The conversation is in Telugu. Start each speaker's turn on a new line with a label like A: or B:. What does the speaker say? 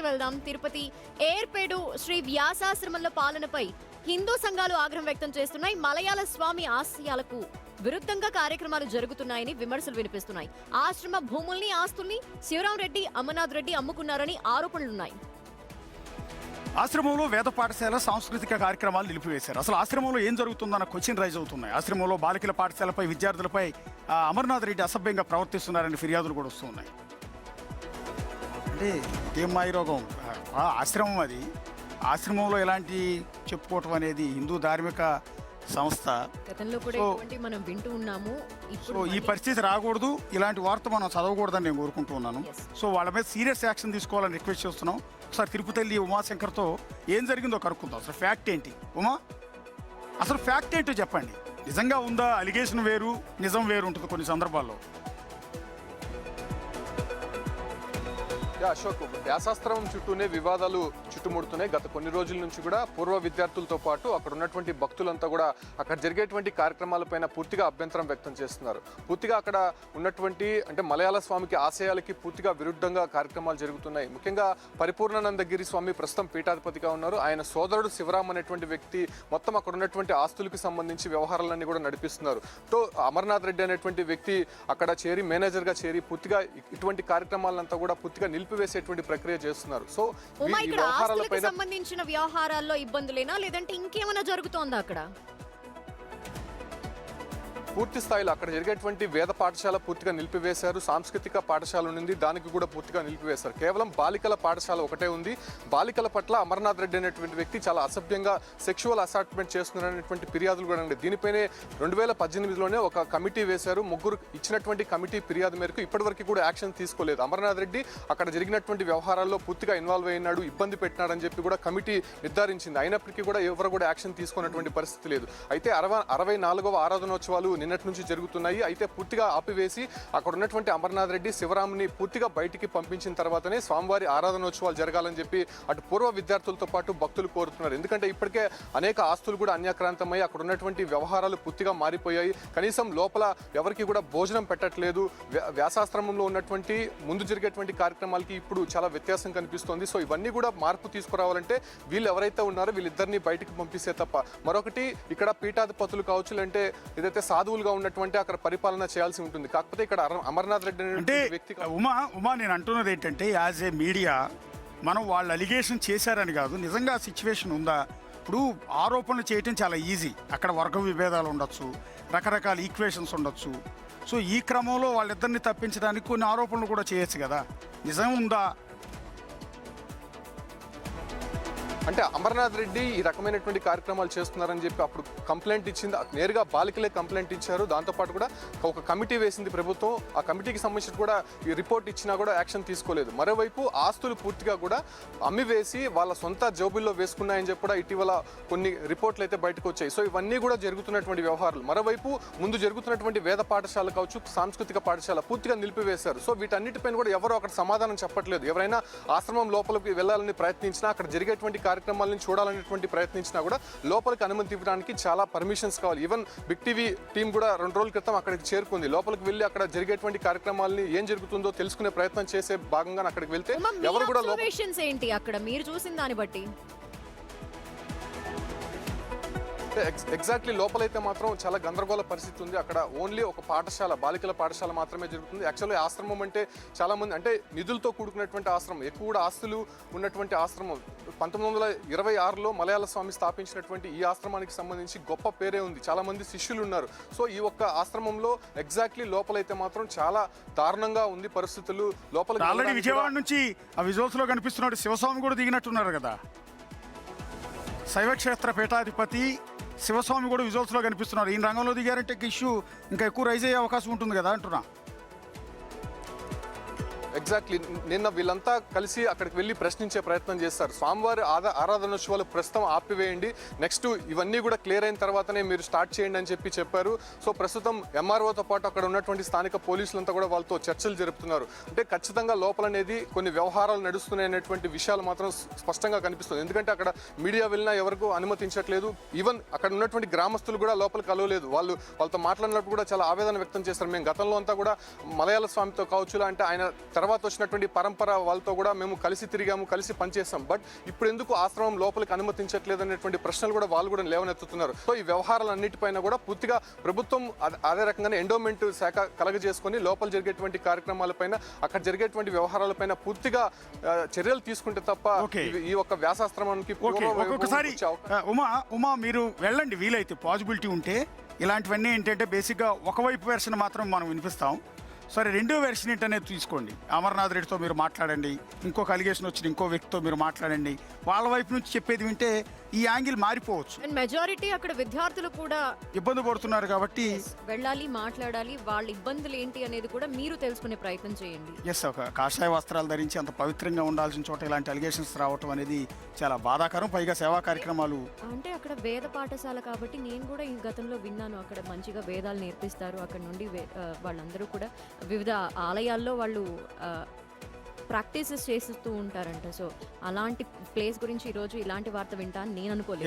A: తిరుపతి వెళ్దాం. తిరుపతి ఏర్పేడు శ్రీ వ్యాసాశ్రమంలో పాలనపై హిందూ సంఘాలు ఆగ్రహం వ్యక్తం చేస్తున్నాయి. మలయాళ స్వామి ఆశయాలకు విరుద్ధంగా కార్యక్రమాలు జరుగుతున్నాయని విమర్శలు వినిపిస్తున్నాయి. ఆశ్రమ భూముల్ని, ఆస్తుల్ని శివరాంరెడ్డి, అమర్నాథ్ రెడ్డి అమ్ముకున్నారని ఆరోపణలున్నాయి.
B: ఆశ్రమంలో వేద పాఠశాల సాంస్కృతిక కార్యక్రమాలు నిలిపివేశారు. అసలు ఆశ్రమంలో ఏం జరుగుతుందన్న క్వశ్చన్ రైజ్ అవుతున్నాయి. ఆశ్రమంలో బాలికల పాఠశాలపై విద్యార్థులపై అమర్నాథ్ రెడ్డి అసభ్యంగా ప్రవర్తిస్తున్నారని ఫిర్యాదులు కూడా వస్తున్నాయి. అంటే ఇదేం మాయరోగం, ఆశ్రమం అది. ఆశ్రమంలో ఎలాంటి చెప్పుకోవటం అనేది హిందూ ధార్మిక సంస్థ.
A: గతంలో కూడా మనం వింటూ ఉన్నాము.
B: సో ఈ పరిస్థితి రాకూడదు, ఇలాంటి వార్త మనం చదవకూడదని నేను కోరుకుంటూ ఉన్నాను. సో వాళ్ళ మీద సీరియస్ యాక్షన్ తీసుకోవాలని రిక్వెస్ట్ చేస్తున్నాం. ఒకసారి తిరుపతి ఉమాశంకర్తో ఏం జరిగిందో కనుక్కుందాం. అసలు ఫ్యాక్ట్ ఏంటి ఉమా? అసలు ఫ్యాక్ట్ ఏంటో చెప్పండి. నిజంగా ఉందా? అలిగేషన్ వేరు, నిజం వేరు ఉంటుంది కొన్ని సందర్భాల్లో.
C: అశోక్, వ్యాసాస్త్రం చుట్టూనే వివాదాలు చుట్టుముడుతున్నాయి. గత కొన్ని రోజుల నుంచి కూడా పూర్వ విద్యార్థులతో పాటు అక్కడ ఉన్నటువంటి భక్తులంతా కూడా అక్కడ జరిగేటువంటి కార్యక్రమాలపైన పూర్తిగా అభ్యంతరం వ్యక్తం చేస్తున్నారు. పూర్తిగా అక్కడ ఉన్నటువంటి అంటే మలయాళ స్వామికి ఆశయాలకి పూర్తిగా విరుద్ధంగా కార్యక్రమాలు జరుగుతున్నాయి. ముఖ్యంగా పరిపూర్ణానందగిరి స్వామి ప్రస్తుతం పీఠాధిపతిగా ఉన్నారు. ఆయన సోదరుడు శివరాం అనేటువంటి వ్యక్తి మొత్తం అక్కడ ఉన్నటువంటి ఆస్తులకు సంబంధించి వ్యవహారాలన్నీ కూడా నడిపిస్తున్నారు. తో అమర్నాథ్ రెడ్డి అనేటువంటి వ్యక్తి అక్కడ చేరి మేనేజర్గా చేరి పూర్తిగా ఇటువంటి కార్యక్రమాలంతా కూడా పూర్తిగా నిలిపివేసేటువంటి ప్రక్రియ చేస్తున్నారు. సో
A: సంబంధించిన వ్యవహారాల్లో ఇబ్బందులేనా, లేదంటే ఇంకేమైనా జరుగుతోందా అక్కడ?
C: పూర్తి స్థాయిలో అక్కడ జరిగేటువంటి వేద పాఠశాల పూర్తిగా నిలిపివేశారు. సాంస్కృతిక పాఠశాల ఉంది, దానికి కూడా పూర్తిగా నిలిపివేశారు. కేవలం బాలికల పాఠశాల ఒకటే ఉంది. బాలికల పట్ల అమర్నాథ్ రెడ్డి అనేటువంటి వ్యక్తి చాలా అసభ్యంగా సెక్షువల్ అసాల్ట్మెంట్ చేస్తున్నారనేటువంటి ఫిర్యాదులు కూడా ఉన్నాయి. దీనిపైనే 2018లోనే ఒక కమిటీ వేశారు. ముగ్గురు ఇచ్చినటువంటి కమిటీ ఫిర్యాదు మేరకు ఇప్పటివరకు కూడా యాక్షన్ తీసుకోలేదు. అమర్నాథ్ రెడ్డి అక్కడ జరిగినటువంటి వ్యవహారాల్లో పూర్తిగా ఇన్వాల్వ్ అయినాడు, ఇబ్బంది పెట్టినాడని చెప్పి కూడా కమిటీ నిర్ధారించింది. అయినప్పటికీ కూడా ఎవరు కూడా యాక్షన్ తీసుకున్నటువంటి పరిస్థితి లేదు. అయితే 64వ ఆరాధనోత్సవాలు నిన్నటి నుంచి జరుగుతున్నాయి. అయితే పూర్తిగా ఆపివేసి అక్కడ ఉన్నటువంటి అమర్నాథ్ రెడ్డి శివరాంని పూర్తిగా బయటికి పంపించిన తర్వాతనే స్వామివారి ఆరాధనోత్సవాలు జరగాలని చెప్పి అటు పూర్వ విద్యార్థులతో పాటు భక్తులు కోరుతున్నారు. ఎందుకంటే ఇప్పటికే అనేక ఆస్తులు కూడా అన్యాక్రాంతమై అక్కడ ఉన్నటువంటి వ్యవహారాలు పూర్తిగా మారిపోయాయి. కనీసం లోపల ఎవరికి కూడా భోజనం పెట్టట్లేదు. వ్యాసాశ్రమంలో ఉన్నటువంటి ముందు జరిగేటువంటి కార్యక్రమాలకి ఇప్పుడు చాలా వ్యత్యాసం కనిపిస్తోంది. సో ఇవన్నీ కూడా మార్పు తీసుకురావాలంటే వీళ్ళు ఎవరైతే ఉన్నారో వీళ్ళిద్దరిని బయటికి పంపిస్తే తప్ప. మరొకటి ఇక్కడ పీఠాధిపతులు కావచ్చు, అంటే ఏదైతే సాధువులుగా ఉన్నటువంటి అక్కడ పరిపాలన చేయాల్సి ఉంటుంది. కాకపోతే ఇక్కడ అమర్నాథ్ రెడ్డి
B: అంటే వ్యక్తి ఉమా నేను అంటున్నది ఏంటంటే, యాజ్ ఏ మీడియా మనం వాళ్ళు అలిగేషన్ చేశారని కాదు, నిజంగా సిచ్యువేషన్ ఉందా? ఇప్పుడు ఆరోపణలు చేయటం చాలా ఈజీ. అక్కడ వర్గ విభేదాలు ఉండొచ్చు, రకరకాల ఈక్వేషన్స్ ఉండొచ్చు. సో ఈ క్రమంలో వాళ్ళిద్దరిని తప్పించడానికి కొన్ని ఆరోపణలు కూడా చేయొచ్చు కదా. నిజం ఉందా?
C: అంటే అమర్నాథ్ రెడ్డి ఈ రకమైనటువంటి కార్యక్రమాలు చేస్తున్నారని చెప్పి అప్పుడు కంప్లైంట్ ఇచ్చింది. నేరుగా బాలికలే కంప్లైంట్ ఇచ్చారు. దాంతోపాటు కూడా ఒక కమిటీ వేసింది ప్రభుత్వం. ఆ కమిటీకి సంబంధించి కూడా ఈ రిపోర్ట్ ఇచ్చినా కూడా యాక్షన్ తీసుకోలేదు. మరోవైపు ఆస్తులు పూర్తిగా కూడా అమ్మివేసి వాళ్ళ సొంత జోబుల్లో వేసుకున్నాయని చెప్పి కూడా ఇటీవల కొన్ని రిపోర్ట్లు అయితే బయటకు వచ్చాయి. సో ఇవన్నీ కూడా జరుగుతున్నటువంటి వ్యవహారాలు. మరోవైపు ముందు జరుగుతున్నటువంటి వేద పాఠశాల కావచ్చు, సాంస్కృతిక పాఠశాల పూర్తిగా నిలిపివేశారు. సో వీటన్నిటిపైన కూడా ఎవరు అక్కడ సమాధానం చెప్పట్లేదు. ఎవరైనా ఆశ్రమం లోపలికి వెళ్ళాలని ప్రయత్నించినా, అక్కడ జరిగేటువంటి కార్యక్రమాలను చూడాలనేటువంటి ప్రయత్నించినా కూడా లోపలికి అనుమతి ఇవ్వడానికి చాలా పర్మిషన్స్ కావాలి. ఈవెన్ బిగ్ టీవీ టీం కూడా 2 రోజుల క్రితం అక్కడికి చేరుకుంది. లోపలికి వెళ్ళి అక్కడ జరిగేటువంటి కార్యక్రమాలని ఏం జరుగుతుందో తెలుసుకునే ప్రయత్నం చేసే భాగంగా అక్కడికి వెళ్తే ఎవరు కూడా
A: ఏంటి అక్కడ మీరు చూసిన దాన్ని బట్టి?
C: ఎగ్జాక్ట్లీ లోపలైతే మాత్రం చాలా గందరగోళ పరిస్థితి ఉంది. అక్కడ ఓన్లీ ఒక పాఠశాల, బాలికల పాఠశాల మాత్రమే జరుగుతుంది. యాక్చువల్లీ ఆశ్రమం అంటే చాలా మంది అంటే నిధులతో కూడుకున్నటువంటి ఆశ్రమం, ఎక్కువ కూడా ఆస్తులు ఉన్నటువంటి ఆశ్రమం. 1926లో మలయాళ స్వామి స్థాపించినటువంటి ఈ ఆశ్రమానికి సంబంధించి గొప్ప పేరే ఉంది. చాలా మంది శిష్యులు ఉన్నారు. సో ఈ ఒక్క ఆశ్రమంలో ఎగ్జాక్ట్లీ లోపలైతే మాత్రం చాలా దారుణంగా ఉంది పరిస్థితులు. లోపల
B: ఆల్రెడీ విజయవాడ నుంచి ఆ విజువల్స్ లో కనిపిస్తున్నాడు శివస్వామి కూడా దిగినట్టున్నారు కదా. శైవక్షేత్ర పీఠాధిపతి శివస్వామి కూడా విజువల్స్లో కనిపిస్తున్నారు. ఈ రంగంలో దిగారంటే ఇష్యూ ఇంకా ఎక్కువ రైజ్ అయ్యే అవకాశం ఉంటుంది కదా అంటున్నా.
C: ఎగ్జాక్ట్లీ నిన్న వీళ్ళంతా కలిసి అక్కడికి వెళ్ళి ప్రశ్నించే ప్రయత్నం చేస్తారు. స్వామివారి ఆరాధనోత్సవాలు ప్రస్తుతం ఆపివేయండి, నెక్స్ట్ ఇవన్నీ కూడా క్లియర్ అయిన తర్వాతనే మీరు స్టార్ట్ చేయండి అని చెప్పారు. సో ప్రస్తుతం ఎంఆర్ఓతో పాటు అక్కడ ఉన్నటువంటి స్థానిక పోలీసులంతా కూడా వాళ్ళతో చర్చలు జరుపుతున్నారు. అంటే ఖచ్చితంగా లోపలనేది కొన్ని వ్యవహారాలు నడుస్తున్నాయనేటువంటి విషయాలు మాత్రం స్పష్టంగా కనిపిస్తుంది. ఎందుకంటే అక్కడ మీడియా వెళ్ళినా ఎవరికూ అనుమతించట్లేదు. ఈవెన్ అక్కడ ఉన్నటువంటి గ్రామస్తులు కూడా లోపలికి కలవలేదు. వాళ్ళతో మాట్లాడినప్పుడు కూడా చాలా ఆవేదన వ్యక్తం చేస్తారు. మేము గతంలో అంతా కూడా మలయాళ స్వామితో కావచ్చు అంటే ఆయన తర్వాత వచ్చినటువంటి పరంపర వాళ్ళతో కూడా మేము కలిసి తిరిగాము, కలిసి పనిచేస్తాం. బట్ ఇప్పుడు ఎందుకు ఆశ్రమం లోపలికి అనుమతించట్లేదు అనేటువంటి ప్రశ్నలు కూడా వాళ్ళు కూడా లేవనెత్తుతున్నారు. సో ఈ వ్యవహారాలన్నిటిపైన కూడా పూర్తిగా ప్రభుత్వం అదే రకంగానే ఎండోమెంట్ శాఖ కలగజేసుకొని లోపల జరిగేటువంటి కార్యక్రమాలపైన, అక్కడ జరిగేటువంటి వ్యవహారాలపైన పూర్తిగా చర్యలు తీసుకుంటే తప్ప ఈ ఒక్క వ్యాసాశ్రమానికి
B: ఒక్కొక్కసారి ఉమా మీరు వెళ్ళండి, వీలైతే పాసిబిలిటీ ఉంటే. ఇలాంటివన్నీ ఏంటంటే బేసిక్గా ఒకవైపు వెర్షన్ మాత్రం మనం వినిపిస్తాం. సరే, రెండో వెర్షన్ ఏంటనేది తీసుకోండి. అమర్నాథ్ రెడ్డితో మీరు మాట్లాడండి, ఇంకొక అలిగేషన్ వచ్చిన ఇంకో వ్యక్తితో మీరు మాట్లాడండి. వాళ్ళ వైపు నుంచి చెప్పేది వింటే ఈ యాంగిల్ మారిపోవచ్చు.
A: అండ్ మెజారిటీ అక్కడ విద్యార్థులు కూడా
B: ఇబ్బంది పడుతున్నారు కాబట్టి
A: వెళ్ళాలి, మాట్లాడాలి, వాళ్ళ ఇబ్బందులు ఏంటి అనేది కూడా మీరు తెలుసుకునే ప్రయత్నం చేయండి.
B: ఎస్, ఒక కాషాయ వస్త్రాలు ధరించి అంత పవిత్రంగా ఉండాల్సిన చోట ఇలాంటి అలిగేషన్స్ రావటం అనేది చాలా బాధాకరం. పైగా సేవా కార్యక్రమాలు
A: అంటే అక్కడ వేద పాఠశాల కాబట్టి నేను కూడా ఈ గతంలో విన్నాను, అక్కడ మంచిగా వేదాలు నేర్పిస్తారు. అక్కడ నుండి వాళ్ళందరూ కూడా వివిధ ఆలయాల్లో వాళ్ళు ప్రాక్టీసెస్ చేస్తూ ఉంటారంట. సో అలాంటి ప్లేస్ గురించి ఈరోజు ఇలాంటి వార్త వింటా నేను అనుకోలేదు.